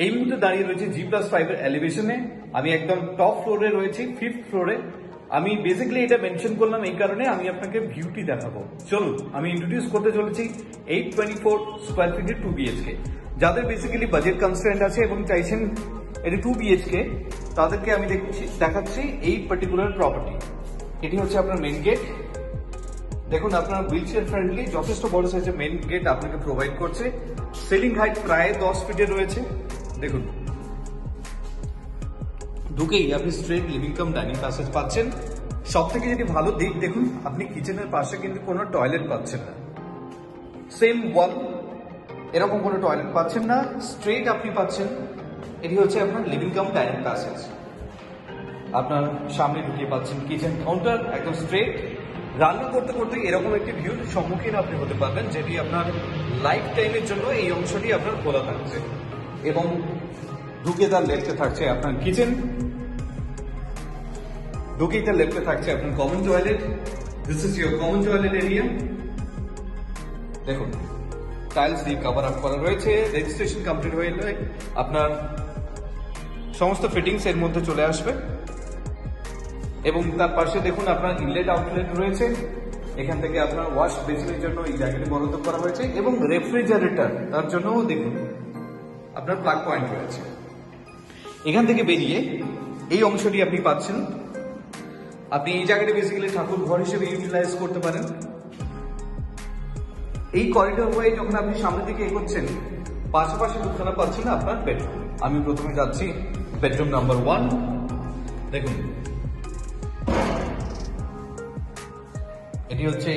এই মুহূর্তে দাঁড়িয়ে রয়েছে G+5 এর এলিভেশনে। আমি একদম টপ ফ্লোরে রয়েছি, 5th ফ্লোরে। আমি বেসিক্যালি এটা মেনশন করলাম এই কারণে, আমি আপনাকে ভিউটি দেখাবো। চলুন আমি ইন্ট্রোডিউস করতে চলেছি 824 স্কোয়ার ফিটের 2 BHK। যাদের বেসিক্যালি বাজেট কনস্ট্রেন্ট আছে এবং চাইছেন এটা 2 BHK, তাদেরকে আমি দেখাচ্ছি এই পার্টিকুলার প্রপার্টি। এটি হচ্ছে আপনার মেন গেট। দেখুন আপনার হুইল চেয়ার ফ্রেন্ডলি, যথেষ্ট বড় সাইজের মেন গেট আপনাকে প্রোভাইড করছে। সিলিং হাইট প্রায় 10 ফিটের রয়েছে। দেখুন ঢুকেই আপনি straight living cum dining passage পাচ্ছেন। সব থেকে যদি ভালো দিক দেখুন, আপনি কিচেনের পাশে কিন্তু কোনো টয়লেট পাচ্ছেন না, সেম ওয়াল, এরকম কোনো টয়লেট পাচ্ছেন না, স্ট্রেট আপনি পাচ্ছেন। এটি হচ্ছে আপনার লিভিং কাম ডাইনিং প্যাসেজ। আপনার সামনে ঢুকিয়ে পাচ্ছেন কিচেন কাউন্টার, একদম স্ট্রেট। রান্না করতে করতে এরকম একটি ভিউর সম্মুখীন আপনি হতে পারবেন, যেটি আপনার লাইফ টাইমের জন্য এই অংশটি আপনার খোলা থাকছে। এবং ঢুকে তার লেফটে থাকছে আপনার কিচেন, ঢুকেই তার লেফটে থাকছে আপনার common toilet. This is your common toilet area. দেখুন টাইলস দিয়ে কভার আপ করা রয়েছে। রেজিস্ট্রেশন কমপ্লিট হয়ে গেলে আপনার সমস্ত ফিটিংস এর মধ্যে চলে আসবে। এবং তার পাশে দেখুন আপনার ইনলেট আউটলেট রয়েছে। এখান থেকে আপনার ওয়াশ বেসিনের জন্য এই জায়গাটি বরাদ্দ করা হয়েছে এবং রেফ্রিজারেটর তার জন্যও দেখুন আপনার প্লাগ পয়েন্ট রয়েছে। এখান থেকে বেরিয়ে এই অংশটি আপনি পাচ্ছেন। আপনি এই জায়গাটি বেসিক্যালি ঠাকুর ঘর হিসেবে ইউটিলাইজ করতে পারেন। এই করিডোর হয়ে যখন আপনি সামনের দিকে এগোচ্ছেন, পাশাপাশি দুখানা পাচ্ছেন আপনার বেডরুম। আমি প্রথমে যাচ্ছি বেডরুম নাম্বার 1। দেখুন এটি হচ্ছে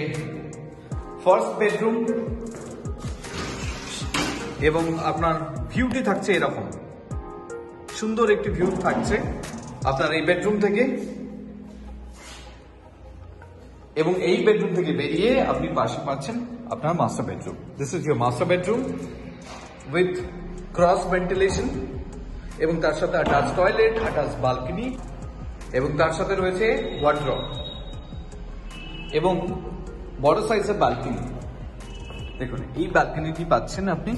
ফার্স্ট বেডরুম এবং আপনার ভিউটি থাকছে এরকম সুন্দর একটি ভিউ থাকছে আপনার এই বেডরুম থেকে। এবং এই বেডরুম থেকে বেরিয়ে আপনি পাশে পাচ্ছেন আপনার master bedroom. This is your master bedroom with cross ventilation এবং তার সাথে অ্যাটাচ টয়লেট, অ্যাটাচ বালকনি এবং তার সাথে রয়েছে ওয়ার্ড্রব এবং বড় সাইজের বালকনি। দেখুন এই বালকনিটি পাচ্ছেন আপনি,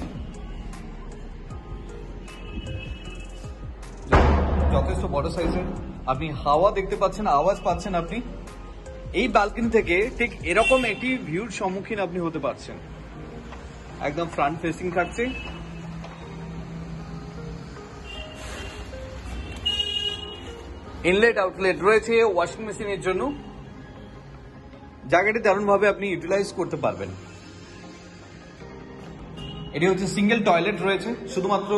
যথেষ্ট বড় সাইজের। আপনি হাওয়া দেখতে পাচ্ছেন, আওয়াজ পাচ্ছেন আপনি। এই বালকনি থেকে ঠিক এরকম একটি ভিউর সম্মুখীন আপনি হতে পারছেন। একদম ফ্রন্ট ফেসিং থাকছে। ইনলেট আউটলেট রয়েছে ওয়াশিং মেশিনের জন্য। জায়গাটি দারুণভাবে আপনি ইউটিলাইজ করতে পারবেন। এটি হচ্ছে সিঙ্গেল টয়লেট রয়েছে, শুধুমাত্র